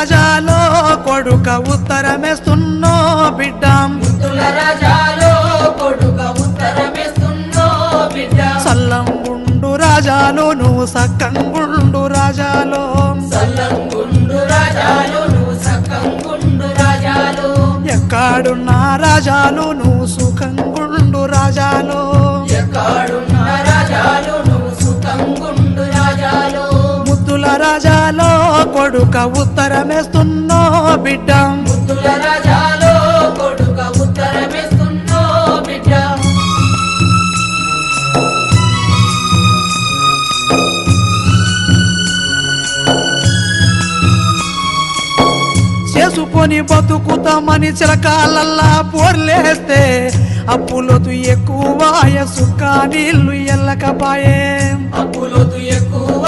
రాజాలో కొడుక ఉత్తరమేస్తున్నో బిడ్డ ముద్దుల రాజాలో కొడుక ఉత్తరమేస్తున్నో బిడ్డ సల్లంగుండు రాజాలు నువ్వు సక్కంగుండు రాజాలో సల్లంగుండు రాజాలు నువ్వు సక్కంగుండు రాజాలు ఎక్కడున్న రాజాలు నువ్వు సుఖంగుండు రాజాలో ఎక్కడున్న రాజాలు నువ్వు సుఖంగుండు రాజాలు ముద్దుల రాజాలో కొడుక ఉత్తరమేస్తున్నో బిడ్డ ముద్దుల రాజాలో కొడుక ఉత్తరమేస్తున్నో బిడ్డ చేసుకొని బతుకుతామని చిలకాలల్లా పోర్లేస్తే అప్పులోతు ఎక్కువ సుక్క నీళ్లు ఎల్లకపాయే అప్పులోతు ఎక్కువ